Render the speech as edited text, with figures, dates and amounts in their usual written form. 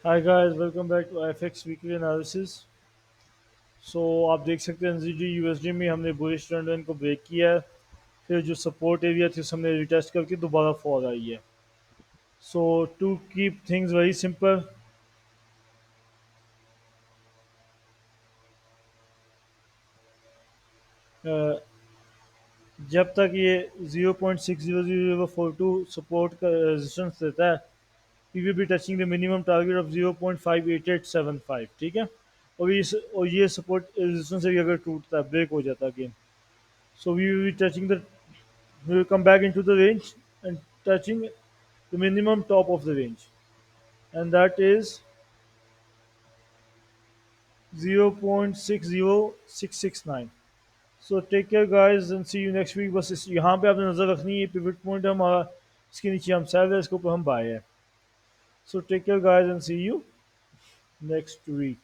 Hi guys, welcome back to FX Weekly Analysis. सो आप देख सकते हैं एनजीडी यूएसडी में हमने बुलिश ट्रेंड लाइन को ब्रेक किया है। फिर जो सपोर्ट एरिया थी उसे हमने रिटेस्ट करके दोबारा फॉल आई है। So to keep things very simple, जब तक ये 0.60042 सपोर्ट का रेजिस्टेंस देता है, we will be touching the minimum target of 0.58875। ठीक है, और ये सपोर्ट रेजिस्टेंस एरिया अगर टूटता है, ब्रेक हो जाता है again, so we will be touching the we will come back into the range and touching the minimum top of the range, and that is 0.60669. So take care guys and see you next week. बस यहाँ पे आपने नज़र रखनी है, pivot point है हमारा, इसके नीचे हम सेल है, इसके ऊपर हम बाय है. So take care guys and see you next week.